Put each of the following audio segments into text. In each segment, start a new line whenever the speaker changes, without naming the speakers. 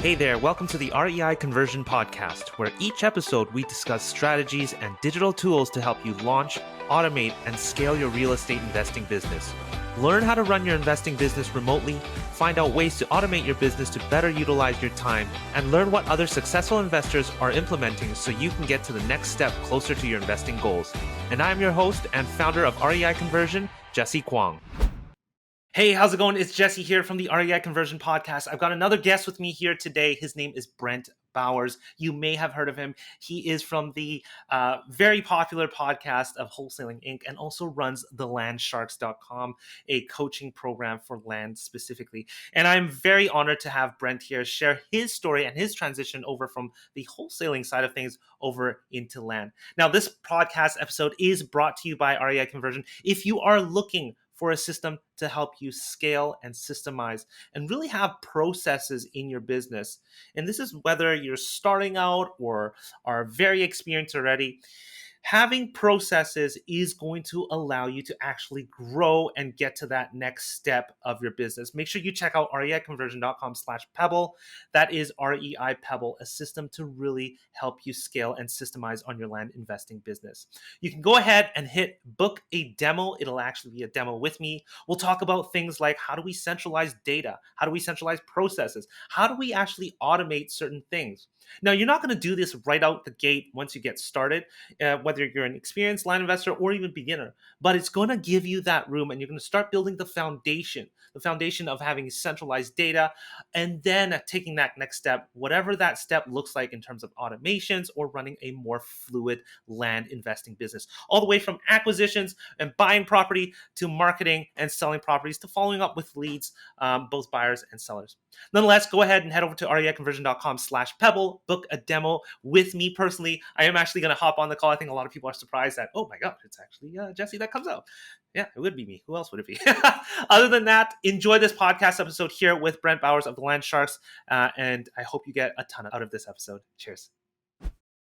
Hey there, welcome to the REI Conversion Podcast, where each episode we discuss strategies and digital tools to help you launch, automate, and scale your real estate investing business. Learn how to run your investing business remotely, find out ways to automate your business to better utilize your time, and learn what other successful investors are implementing so you can get to the next step closer to your investing goals. And I'm your host and founder of REI Conversion, Jesse Kwong. Hey, how's it going? It's Jesse here from the REI Conversion Podcast. I've got another guest with me here today. His name is Brent Bowers. You may have heard of him. He is from the very popular podcast of Wholesaling Inc. and also runs the Landsharks.com, a coaching program for land specifically. And I'm very honored to have Brent here share his story and his transition over from the wholesaling side of things over into land. Now, this podcast episode is brought to you by REI Conversion. If you are looking for a system to help you scale and systemize and really have processes in your business. And this is whether you're starting out or are very experienced already. Having processes is going to allow you to actually grow and get to that next step of your business. Make sure you check out reiconversion.com/pebble. That is REI Pebble, a system to really help you scale and systemize on your land investing business. You can go ahead and hit book a demo. It'll actually be a demo with me. We'll talk about things like how do we centralize data? How do we centralize processes? How do we actually automate certain things? Now, you're not going to do this right out the gate once you get started, whether you're an experienced land investor or even beginner, but it's going to give you that room and you're going to start building the foundation of having centralized data, and then taking that next step, whatever that step looks like in terms of automations or running a more fluid land investing business, all the way from acquisitions and buying property to marketing and selling properties to following up with leads, both buyers and sellers. Nonetheless, go ahead and head over to reiconversion.com/pebble, book a demo with me personally. I am actually going to hop on the call. I think a lot of people are surprised that, oh my God, it's actually Jesse that comes out. Yeah, it would be me. Who else would it be? Other than that, enjoy this podcast episode here with Brent Bowers of the Landsharks, and I hope you get a ton out of this episode. Cheers.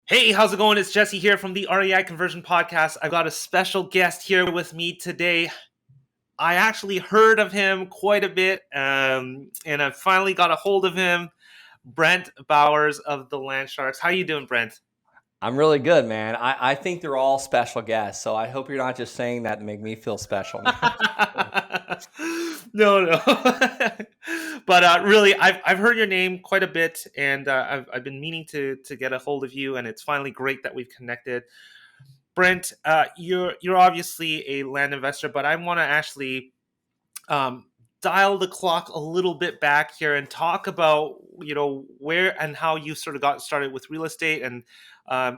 Hey, how's it going? It's Jesse here from the REI Conversion Podcast. I've got a special guest here with me today. I actually heard of him quite a bit, and I finally got a hold of him. Brent Bowers of the Landsharks. How you doing, Brent?
I'm really good, man. I think they're all special guests, so I hope you're not just saying that to make me feel special.
No. But really, I've heard your name quite a bit, and I've been meaning to get a hold of you, and it's finally great that we've connected. Brent, you're obviously a land investor, but I want to actually dial the clock a little bit back here and talk about where and how you sort of got started with real estate, and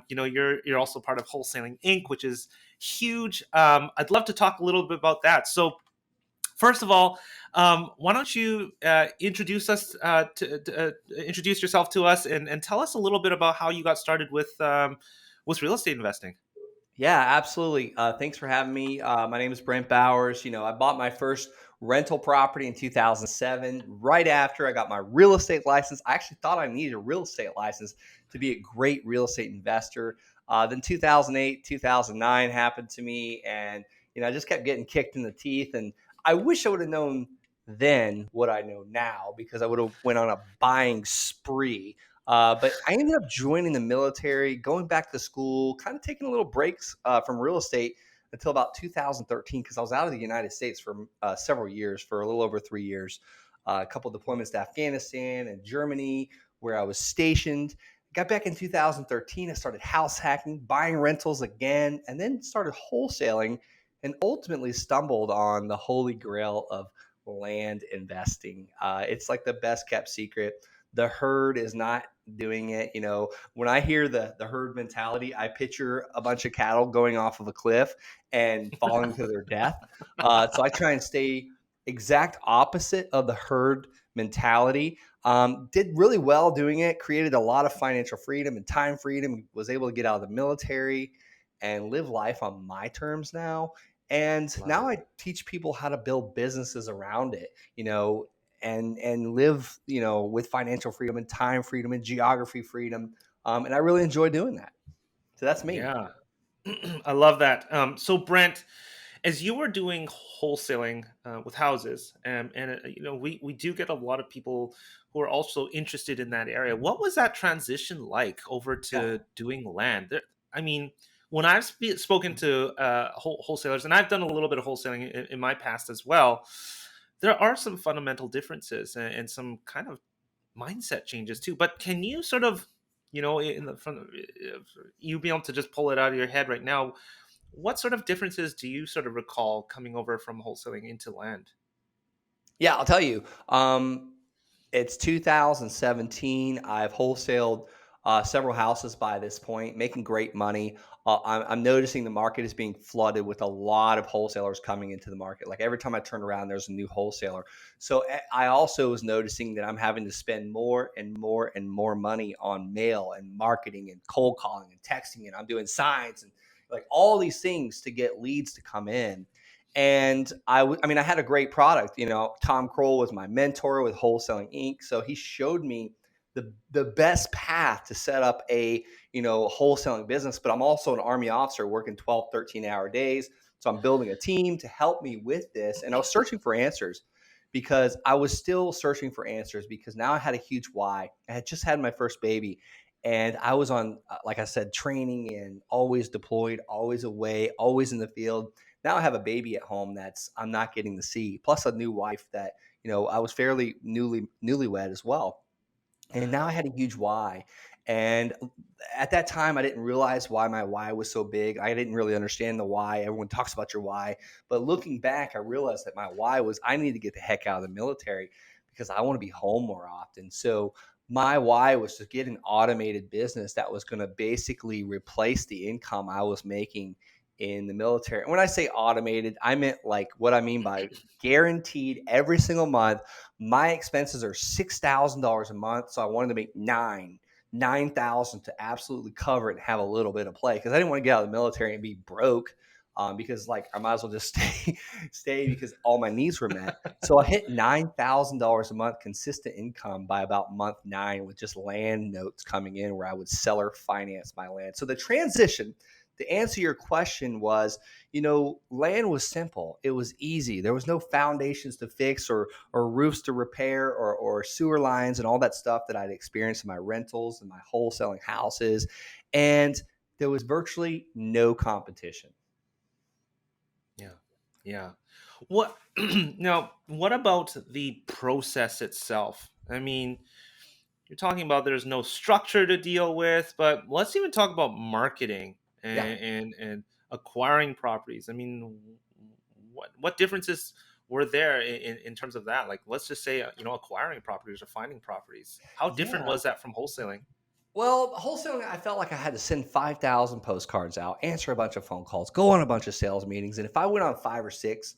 you're also part of Wholesaling Inc, which is huge. I'd love to talk a little bit about that. So first of all, why don't you introduce yourself to us and tell us a little bit about how you got started with real estate investing.
Yeah, absolutely. Thanks for having me. My name is Brent Bowers. I bought my first rental property in 2007. Right after I got my real estate license, I actually thought I needed a real estate license to be a great real estate investor. Then 2008, 2009 happened to me, and I just kept getting kicked in the teeth. And I wish I would have known then what I know now, because I would have went on a buying spree. But I ended up joining the military, going back to school, kind of taking a little breaks from real estate until about 2013, because I was out of the United States for several years, for a little over 3 years, a couple of deployments to Afghanistan and Germany, where I was stationed. Got back in 2013, I started house hacking, buying rentals again, and then started wholesaling, and ultimately stumbled on the holy grail of land investing. It's like the best kept secret. The herd is not doing it. When I hear the herd mentality, I picture a bunch of cattle going off of a cliff and falling to their death. So I try and stay exact opposite of the herd mentality. Did really well doing it, created a lot of financial freedom and time freedom, was able to get out of the military and live life on my terms now. And now I teach people how to build businesses around it, and live, with financial freedom and time freedom and geography freedom. And I really enjoy doing that. So that's me.
Yeah, I love that. So Brent, As you were doing wholesaling with houses, we do get a lot of people who are also interested in that area. What was that transition like over
Yeah.
to doing land? I mean, when I've spoken to wholesalers, and I've done a little bit of wholesaling in my past as well, there are some fundamental differences and some kind of mindset changes too. But can you sort of, in the front, you be able to just pull it out of your head right now? What sort of differences do you sort of recall coming over from wholesaling into land?
Yeah, I'll tell you. It's 2017. I've wholesaled several houses by this point, making great money. I'm noticing the market is being flooded with a lot of wholesalers coming into the market. Like every time I turn around, there's a new wholesaler. So I also was noticing that I'm having to spend more and more and more money on mail and marketing and cold calling and texting. And I'm doing signs and like all these things to get leads to come in. And I mean, I had a great product. You know, Tom Kroll was my mentor with Wholesaling Inc. So he showed me the best path to set up a, wholesaling business. But I'm also an Army officer working 12, 13-hour days. So I'm building a team to help me with this. And I was searching for answers because I was still searching for answers because now I had a huge why. I had just had my first baby. And I was on, like I said, training and always deployed, always away, always in the field. Now I have a baby at home that's I'm not getting to see, plus a new wife that, I was fairly newlywed as well. And now I had a huge why. And at that time, I didn't realize why my why was so big. I didn't really understand the why. Everyone talks about your why. But looking back, I realized that my why was I need to get the heck out of the military because I want to be home more often. So my why was to get an automated business that was going to basically replace the income I was making in the military. And when I say automated, I meant like what I mean by guaranteed every single month. My expenses are $6,000 a month, so I wanted to make 9,000 to absolutely cover it and have a little bit of play because I didn't want to get out of the military and be broke. Because like I might as well just stay because all my needs were met. So I hit $9,000 a month consistent income by about month 9 with just land notes coming in where I would seller finance my land. So the transition to answer your question was, land was simple. It was easy. There was no foundations to fix or roofs to repair or sewer lines and all that stuff that I'd experienced in my rentals and my wholesaling houses. And there was virtually no competition.
Yeah. Yeah. What now, what about the process itself? I mean, you're talking about there's no structure to deal with, but let's even talk about marketing
Yeah.
and acquiring properties. I mean, what differences were there in terms of that? Like, let's just say acquiring properties or finding properties. How different
Yeah.
was that from wholesaling?
Well, wholesaling, I felt like I had to send 5,000 postcards out, answer a bunch of phone calls, go on a bunch of sales meetings. And if I went on 5 or 6,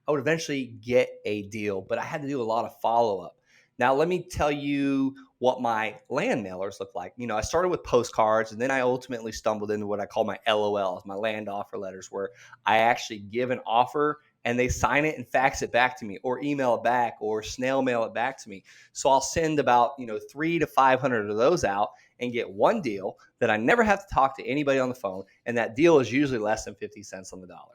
I would eventually get a deal, but I had to do a lot of follow up. Now, let me tell you what my land mailers look like. I started with postcards and then I ultimately stumbled into what I call my LOLs, my land offer letters, where I actually give an offer and they sign it and fax it back to me or email it back or snail mail it back to me. So I'll send about, 3 to 500 of those out and get one deal that I never have to talk to anybody on the phone. And that deal is usually less than 50 cents on the dollar.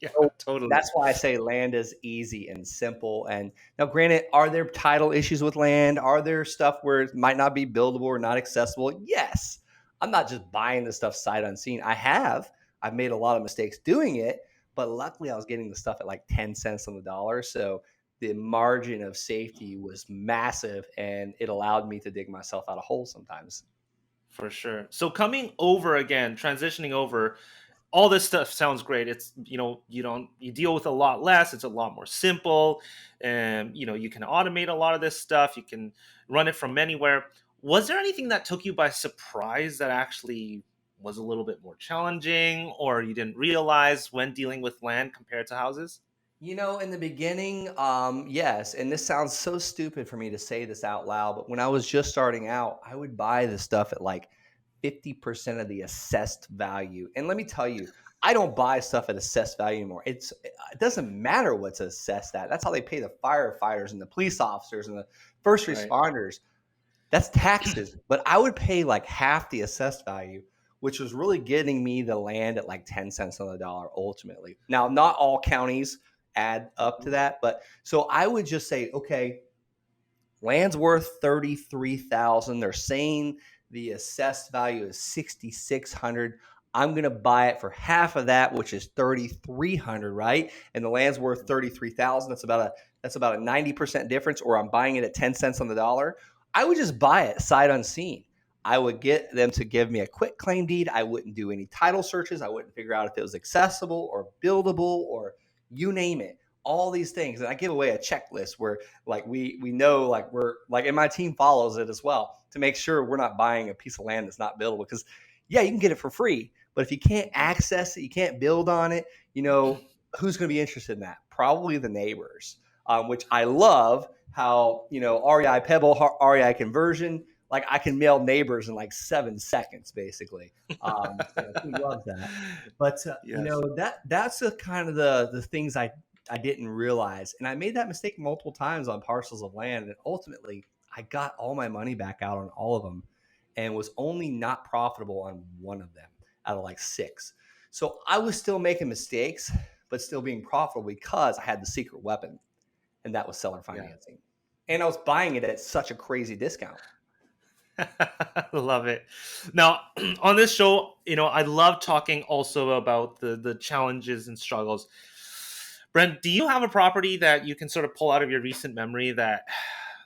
Yeah,
So
totally.
that's why I say land is easy and simple. And now, granted, are there title issues with land? Are there stuff where it might not be buildable or not accessible? Yes. I'm not just buying this stuff sight unseen. I've made a lot of mistakes doing it, but luckily I was getting the stuff at like 10 cents on the dollar. So the margin of safety was massive and it allowed me to dig myself out of holes sometimes.
For sure. So coming over again, transitioning over, all this stuff sounds great. It's you deal with a lot less. It's a lot more simple, and you can automate a lot of this stuff. You can run it from anywhere. Was there anything that took you by surprise that actually was a little bit more challenging, or you didn't realize when dealing with land compared to houses?
In the beginning, yes, and this sounds so stupid for me to say this out loud, but when I was just starting out, I would buy the stuff at like 50% of the assessed value. And let me tell you, I don't buy stuff at assessed value anymore. It doesn't matter what's assessed at. That's how they pay the firefighters and the police officers and the first
Right.
responders. That's taxes, but I would pay like half the assessed value which was really getting me the land at like 10 cents on the dollar ultimately. Now, not all counties add up to that, but so I would just say, okay, land's worth 33,000. They're saying the assessed value is 6,600. I'm going to buy it for half of that, which is 3,300, right? And the land's worth 33,000. That's about a 90% difference, or I'm buying it at 10 cents on the dollar. I would just buy it sight unseen. I would get them to give me a quick claim deed. I wouldn't do any title searches. I wouldn't figure out if it was accessible or buildable or you name it. All these things. And I give away a checklist where like we know like we're like, and my team follows it as well to make sure we're not buying a piece of land that's not buildable. Because yeah, you can get it for free, but if you can't access it, you can't build on it, who's going to be interested in that? Probably the neighbors, which I love how, REI Pebble, REI conversion, like I can mail neighbors in like 7 seconds, basically. Who loves that? But
Yes.
that's the kind of the things I didn't realize. And I made that mistake multiple times on parcels of land. And ultimately, I got all my money back out on all of them and was only not profitable on one of them out of like 6. So I was still making mistakes, but still being profitable because I had the secret weapon, and that was seller financing. Yeah. And I was buying it at such a crazy discount.
Love it. Now, on this show, I love talking also about the challenges and struggles. Brent, do you have a property that you can sort of pull out of your recent memory that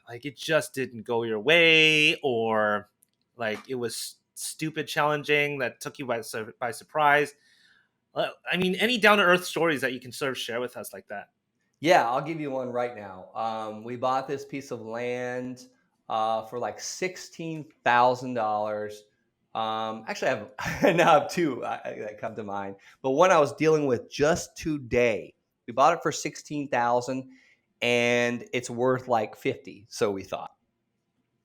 like it just didn't go your way, or like it was stupid challenging that took you by surprise? I mean, any down to earth stories that you can sort of share with us like that?
Yeah, I'll give you one right now. We bought this piece of land for like $16,000. Actually, I now have two that come to mind, but one I was dealing with just today. We bought it for 16,000, and it's worth like 50. So we thought.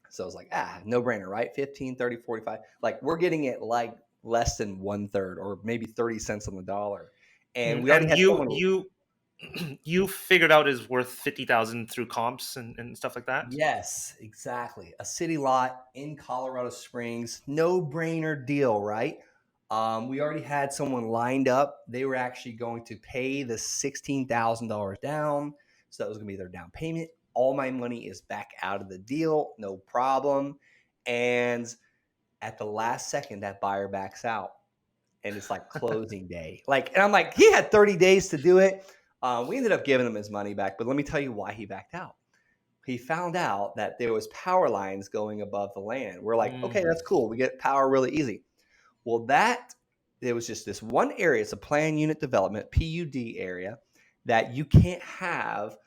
So I was like, no brainer, right? 15, 30, 45. Like we're getting it like less than 1/3 or maybe 30 cents on the dollar. And we already
And
had someone.
you figured out is worth 50,000 through comps and stuff like that?
Yes, exactly. A city lot in Colorado Springs, no brainer deal, right? We already had someone lined up. They were actually going to pay the $16,000 down. So that was going to be their down payment. All my money is back out of the deal, no problem. And at the last second, that buyer backs out. And it's like closing day. And I'm like, he had 30 days to do it. We ended up giving him his money back. But let me tell you why he backed out. He found out that there was power lines going above the land. We're like, okay, that's cool. We get power really easy. Well, there was just this one area. It's a planned unit development, PUD area, that you can't have.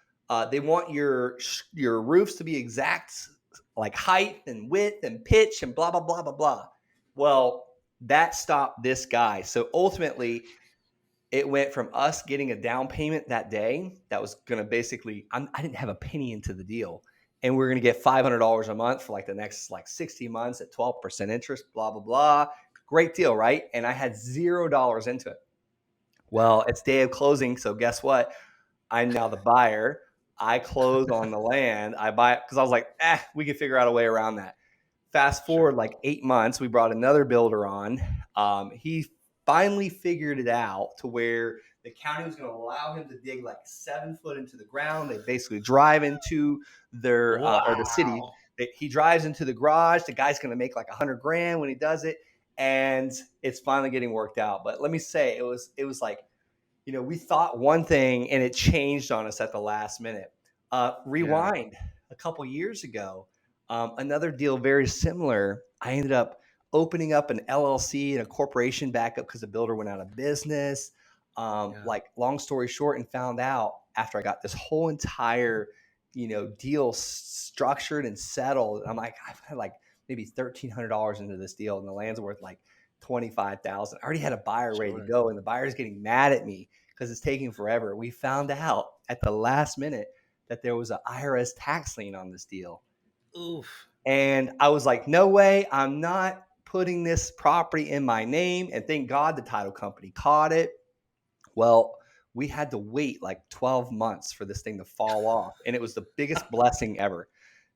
They want your roofs to be exact, like height and width and pitch and blah, blah, blah, blah, blah. Well, that stopped this guy. So ultimately, it went from us getting a down payment that day that was going to basically, I didn't have a penny into the deal. And we're going to get $500 a month for like the next 60 months at 12% interest, blah, blah, blah. Great deal, right? And I had $0 into it. Well, it's day of closing. So guess what? I'm now the buyer. I close on the land. I buy it because I was like, we can figure out a way around that. Fast forward like 8 months, we brought another builder on. He finally figured it out to where the county was going to allow him to dig like 7 foot into the ground. They basically drive into their or the city. He drives into the garage. The guy's going to make like $100,000 when he does it, and it's finally getting worked out. But let me say, it was like, we thought one thing and it changed on us at the last minute. Rewind a couple years ago. Another deal very similar. I ended up opening up an LLC and a corporation backup because the builder went out of business. Long story short, and found out after I got this whole entire, deal structured and settled. I'm like, I've had like maybe $1,300 into this deal, and the land's worth like 25,000. I already had a buyer ready to go, and the buyer's getting mad at me because it's taking forever. We found out at the last minute that there was an IRS tax lien on this deal.
Oof.
And I was like, no way, I'm not putting this property in my name. And thank God the title company caught it. Well, we had to wait like 12 months for this thing to fall off. And it was the biggest blessing ever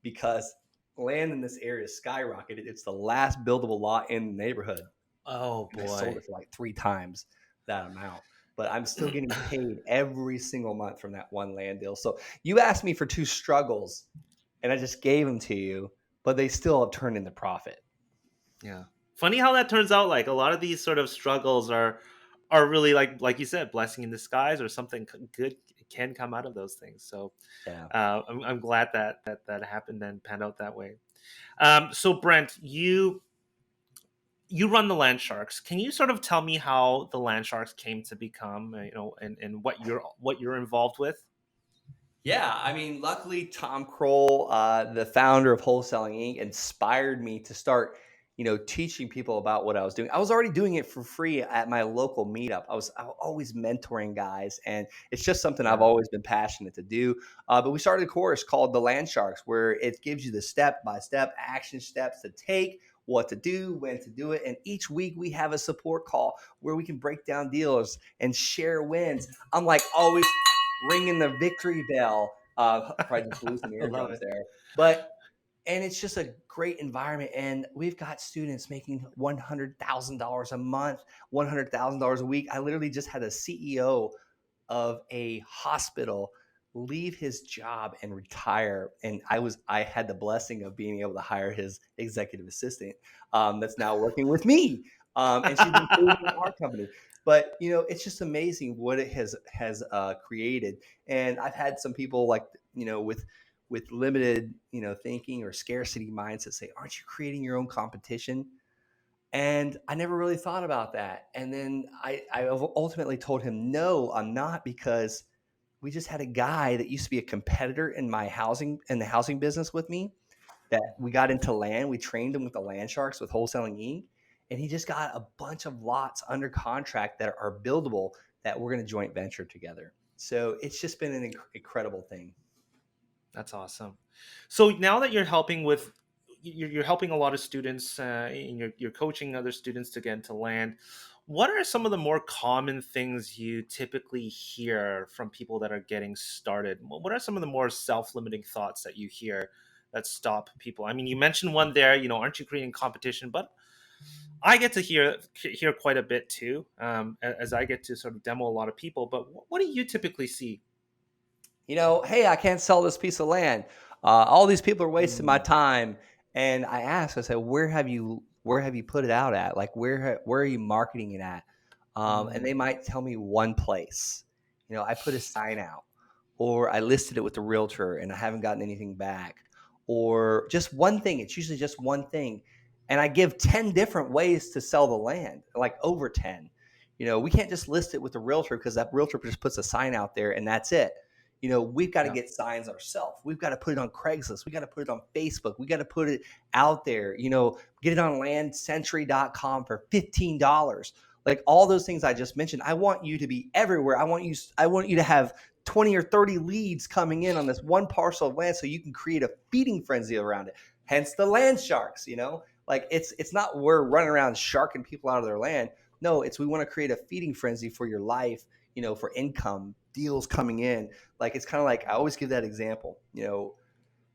because land in this area skyrocketed. It's the last buildable lot in the neighborhood.
Oh
and I sold
boy.
it for like 3 times that amount. But I'm still getting paid every single month from that one land deal. So you asked me for 2 struggles, and I just gave them to you, but they still have turned into profit.
Yeah. Funny how that turns out. Like a lot of these sort of struggles are really like you said, blessing in disguise, or something good can come out of those things. So
Yeah.
I'm glad that happened and panned out that way. So Brent, you run the Land Sharks. Can you sort of tell me how the Land Sharks came to become, and what you're involved with?
Yeah, I mean, luckily Tom Kroll, the founder of Wholesaling Inc, inspired me to start, teaching people about what I was doing. I was already doing it for free at my local meetup. I was always mentoring guys, and it's just something I've
Yeah.
always been passionate to do. But we started a course called the Land Sharks, where it gives you the step-by-step action steps to take, what to do, when to do it. And each week we have a support call where we can break down deals and share wins. I'm like always ringing the victory bell. Probably just blew some
I love
eardrums
it.
there, but and it's just a great environment. And we've got students making $100,000 a month, $100,000 a week. I literally just had a CEO of a hospital leave his job and retire, and I had the blessing of being able to hire his executive assistant, that's now working with me, and she's been improving our company. But it's just amazing what it has created. And I've had some people, like, with limited thinking or scarcity mindset, say, aren't you creating your own competition? And I never really thought about that. And then I ultimately told him, no, I'm not, because we just had a guy that used to be a competitor in the housing business with me, that we got into land. We trained him with the Land Sharks with Wholesaling Inc. And he just got a bunch of lots under contract that are buildable, that we're going to joint venture together. So it's just been an incredible thing.
That's awesome. So now that you're helping a lot of students, and you're coaching other students to get into land. What are some of the more common things you typically hear from people that are getting started? What are some of the more self-limiting thoughts that you hear that stop people? I mean, you mentioned one there. Aren't you creating competition? But I get to hear quite a bit too, as I get to sort of demo a lot of people. But what do you typically see?
Hey, I can't sell this piece of land. All these people are wasting my
Mm,
time. And I said, where have you put it out at? Like, where are you marketing it at? And
mm,
they might tell me one place. I put a sign out, or I listed it with the realtor and I haven't gotten anything back, or just one thing. It's usually just one thing. And I give 10 different ways to sell the land, like over 10. We can't just list it with the realtor, because that realtor just puts a sign out there and that's it. We've got to
yeah.
get signs ourselves. We've got to put it on Craigslist. We got to put it on Facebook. We got to put it out there. Get it on landcentury.com for $15. Like all those things I just mentioned. I want you to be everywhere. I want you to have 20 or 30 leads coming in on this one parcel of land, so you can create a feeding frenzy around it. Hence the land sharks. Like, it's not we're running around sharking people out of their land. No, it's we want to create a feeding frenzy for your life, for income, deals coming in. Like, it's kind of like, I always give that example.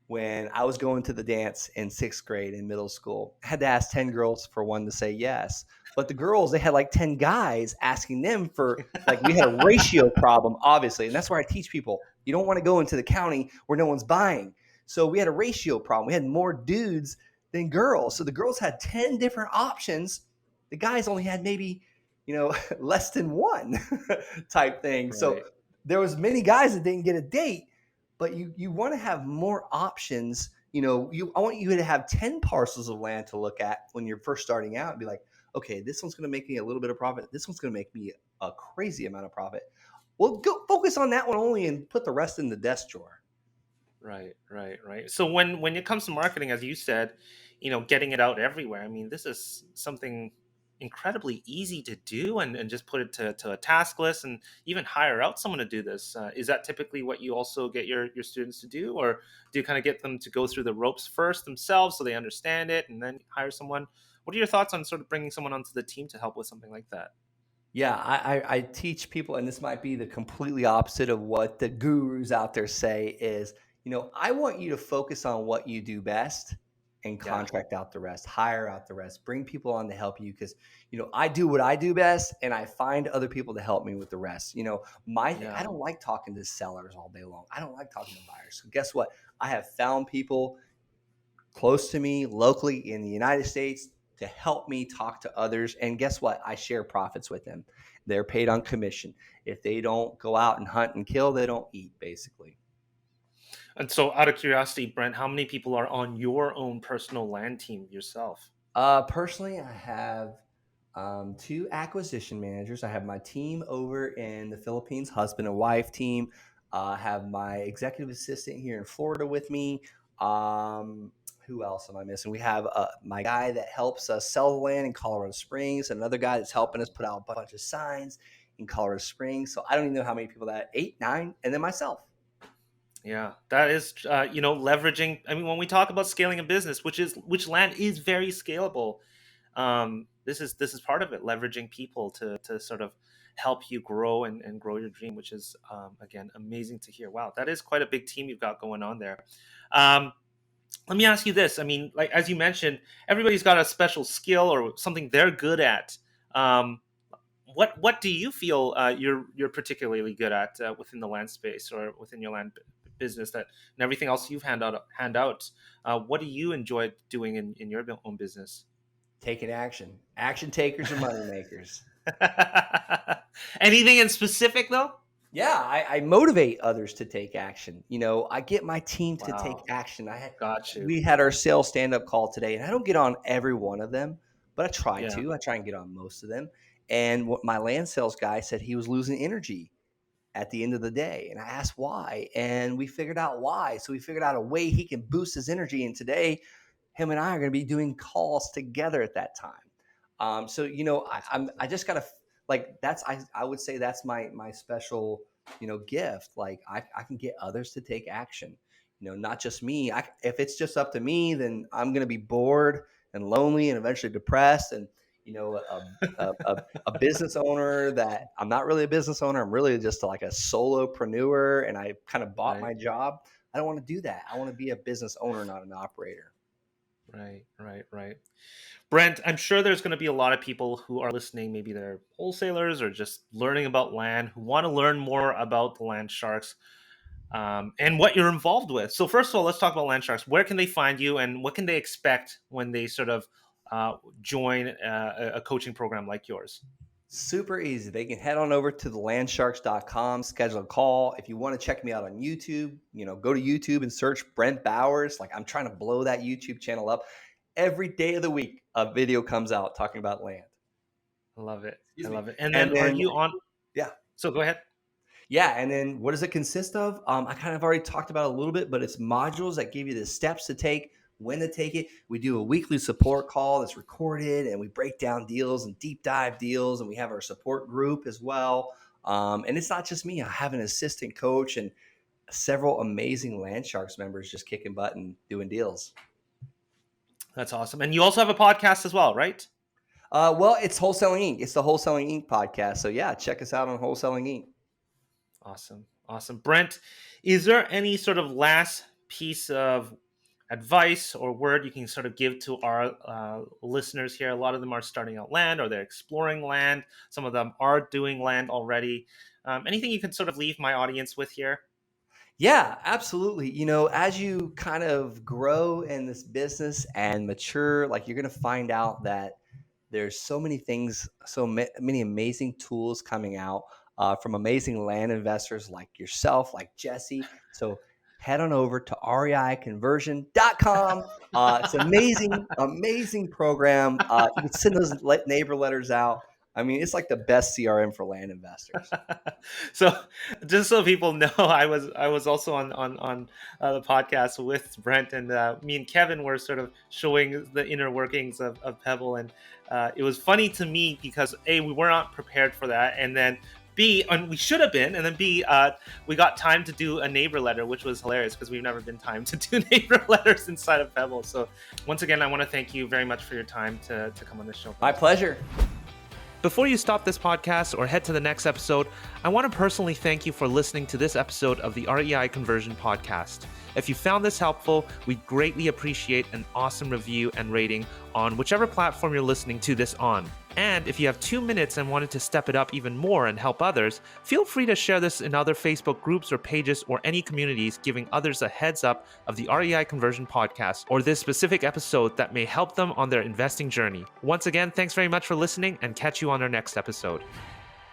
When I was going to the dance in 6th grade in middle school, I had to ask 10 girls for one to say yes. But the girls, they had like 10 guys asking them for, like, we had a ratio problem, obviously. And that's where I teach people, you don't want to go into the county where no one's buying. So we had a ratio problem. We had more dudes than girls. So the girls had 10 different options. The guys only had maybe, less than one type thing. So
Right.
there was many guys that didn't get a date, but you want to have more options. I want you to have 10 parcels of land to look at when you're first starting out, and be like, okay, this one's going to make me a little bit of profit. This one's going to make me a crazy amount of profit. Well, go focus on that one only and put the rest in the desk drawer.
Right, right, right. So when it comes to marketing, as you said, getting it out everywhere. I mean, this is something incredibly easy to do, and just put it to a task list, and even hire out someone to do this. Is that typically what you also get your students to do, or do you kind of get them to go through the ropes first themselves so they understand it, and then hire someone? What are your thoughts on sort of bringing someone onto the team to help with something like that?
Yeah, I teach people, and this might be the completely opposite of what the gurus out there say, is, I want you to focus on what you do best, and
Yeah.
contract out the rest, hire out the rest, bring people on to help you. Cause I do what I do best and I find other people to help me with the rest. My thing, I
Yeah.
don't like talking to sellers all day long. I don't like talking to buyers. So guess what? I have found people close to me locally in the United States to help me talk to others. And guess what? I share profits with them. They're paid on commission. If they don't go out and hunt and kill, they don't eat, basically.
And so, out of curiosity, Brent, how many people are on your own personal land team yourself?
Personally, I have two acquisition managers. I have my team over in the Philippines, husband and wife team. I have my executive assistant here in Florida with me. Um, who else am I missing? We have my guy that helps us sell the land in Colorado Springs, another guy that's helping us put out a bunch of signs in Colorado Springs. So I don't even know how many people that, 8, 9, and then myself.
Yeah, that is, leveraging. I mean, when we talk about scaling a business, which land is very scalable, this is part of it. Leveraging people to sort of help you grow and grow your dream, which is again amazing to hear. Wow, that is quite a big team you've got going on there. Um, Let me ask you this. I mean, like as you mentioned, everybody's got a special skill or something they're good at. Um, what do you feel you're particularly good at within the land space or within your land business that and everything else you've hand out? What do you enjoy doing in your own business?
Taking action. Action takers are money makers.
Anything in specific though?
Yeah, I motivate others to take action. I get my team to take
Wow,
action.
got you.
We had our sales stand-up call today, and I don't get on every one of them, but I try
Yeah,
to. I try and get on most of them. And what my land sales guy said, he was losing energy at the end of the day. And I asked why, and we figured out why. So we figured out a way he can boost his energy. And today, him and I are going to be doing calls together at that time. So
that's
I
awesome.
just gotta like that's I would say that's my special gift. Like I can get others to take action. Not just me. If it's just up to me, then I'm gonna be bored and lonely and eventually depressed. And you know a business owner that I'm not really a business owner. I'm really just like a solopreneur, and I kind of bought
Right.
my job. I don't want to do that. I want to be a business owner, not an operator.
Right. Brent, I'm sure there's going to be a lot of people who are listening. Maybe they're wholesalers or just learning about land who want to learn more about the land sharks and what you're involved with. So, first of all, let's talk about land sharks. Where can they find you and what can they expect when they sort of join a coaching program like yours?
Super easy. They can head on over to the landsharks.com, schedule a call. If you want to check me out on YouTube, go to YouTube and search Brent Bowers. Like I'm trying to blow that YouTube channel up. Every day of the week, a video comes out talking about land.
I love it. I
Excuse me.
love it. And
And
then are
then,
you on?
yeah.
So, go ahead.
Yeah. And then what does it consist of? I kind of already talked about it a little bit, but it's modules that give you the steps to take, when to take it. We do a weekly support call that's recorded, and we break down deals and deep dive deals. And we have our support group as well. And it's not just me. I have an assistant coach and several amazing Land Sharks members just kicking butt and doing deals.
That's awesome. And you also have a podcast as well, right?
Well, it's Wholesaling Inc. It's the Wholesaling Inc. podcast. So yeah, check us out on Wholesaling Inc.
Awesome. Brent, is there any sort of last piece of advice or word you can sort of give to our listeners here? A lot of them are starting out land or they're exploring land. Some of them are doing land already. Anything you can sort of leave my audience with here?
Yeah, absolutely. As you kind of grow in this business and mature, like you're going to find out that there's so many things, many amazing tools coming out from amazing land investors like yourself, like Jesse. So head on over to reiconversion.com. It's an amazing, amazing program. You can send those neighbor letters out. I mean, it's like the best CRM for land investors.
So just so people know, I was also on the podcast with Brent, and me and Kevin were sort of showing the inner workings of Pebble, and it was funny to me because A, we were not prepared for that, and then B, and we should have been, and then B, we got time to do a neighbor letter, which was hilarious because we've never been time to do neighbor letters inside of Pebble. So once again, I want to thank you very much for your time to come on this show.
My pleasure.
Before you stop this podcast or head to the next episode, I want to personally thank you for listening to this episode of the REI Conversion Podcast. If you found this helpful, we'd greatly appreciate an awesome review and rating on whichever platform you're listening to this on. And if you have 2 minutes and wanted to step it up even more and help others, feel free to share this in other Facebook groups or pages or any communities, giving others a heads up of the REI Conversion Podcast or this specific episode that may help them on their investing journey. Once again, thanks very much for listening, and catch you on our next episode.